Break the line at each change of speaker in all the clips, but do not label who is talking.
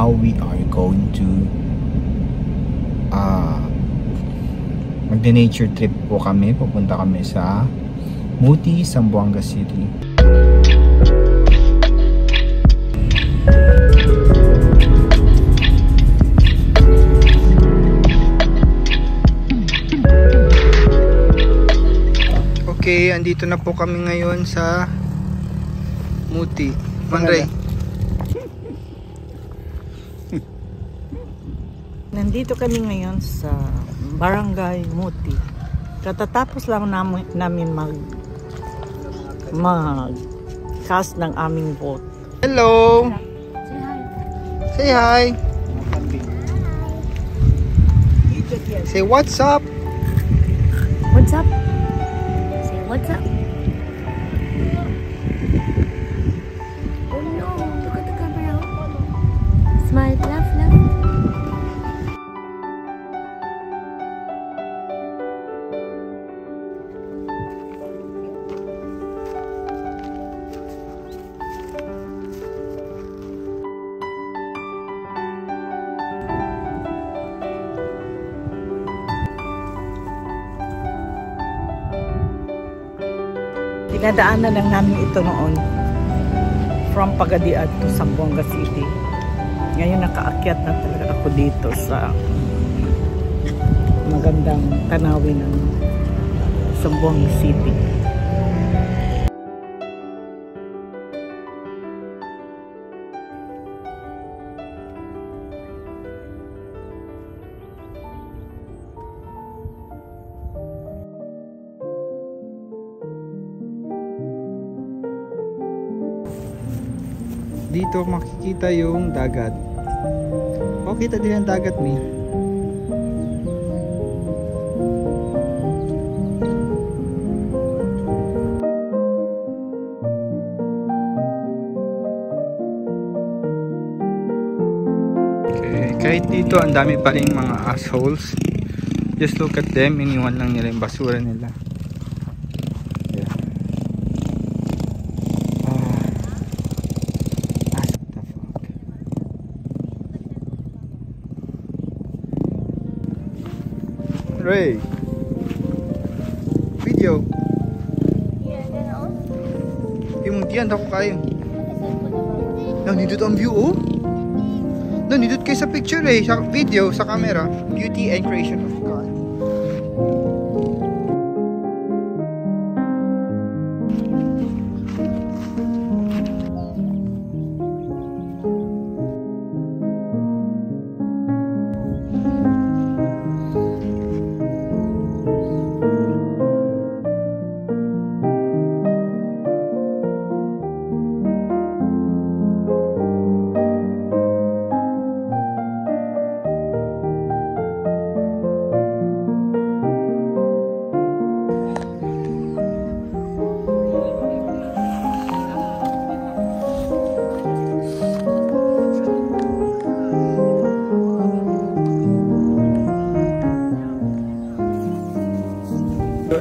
now we are going to magde-nature trip po kami. Pupunta kami sa Muti, Zamboanga City. Okay, andito na po kami ngayon sa Muti. Manray.
Nandito kami ngayon sa Barangay Muti. Katatapos lang namin mag-cast ng aming vote.
Hello! Say hi! Say what's up!
What's up? Say what's up? Oh no, look at the camera. Smile, laugh, laugh.
Dinadaanan lang namin ito noon from Pagadian to Zamboanga City. Ngayon nakaakyat na talaga ako dito sa magandang tanawin ng Zamboanga City.
Dito makikita yung dagat. O, kita din ang dagat ni. Okay, kahit dito ang dami pa rin mga assholes. Just look at them, iniwan lang nila yung basura nila. Ray, video. Yung diyan ako kayo. Nandito ang view, oh. Nandito kayo sa picture, eh, sa video, sa camera. Beauty and creation of God.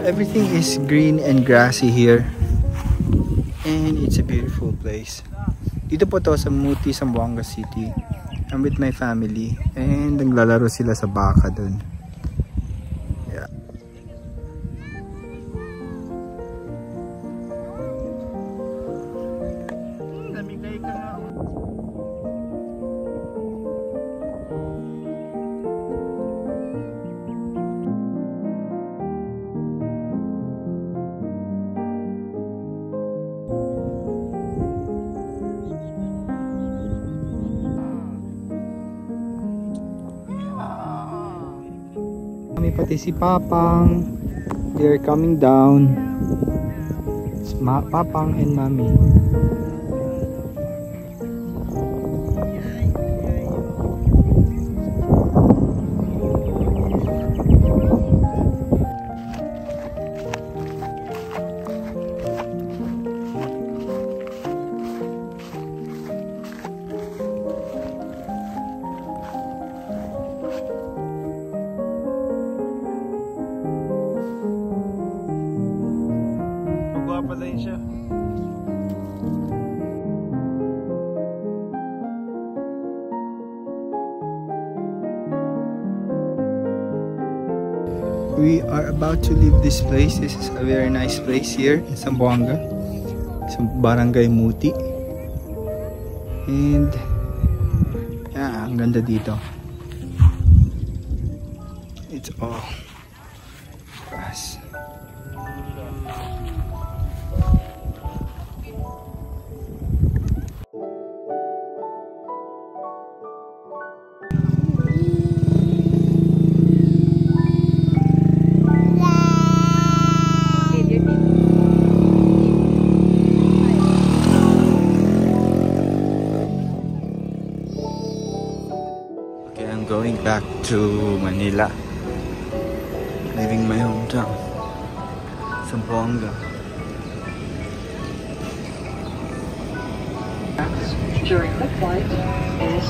Everything is green and grassy here, and it's a beautiful place. Dito po to sa Muti, Zamboanga City. I'm with my family, and naglalaro sila sa baka dun. Yeah. Kami pati si Papang, they're coming down. It's Papang and Mommy. Pala yun siya. we are about to leave this place. This is a very nice place here in Zamboanga, sa Barangay Muti. And yeah, ang ganda dito. It's all grass. I'm going back to Manila, leaving my hometown, Zamboanga.
During the flight is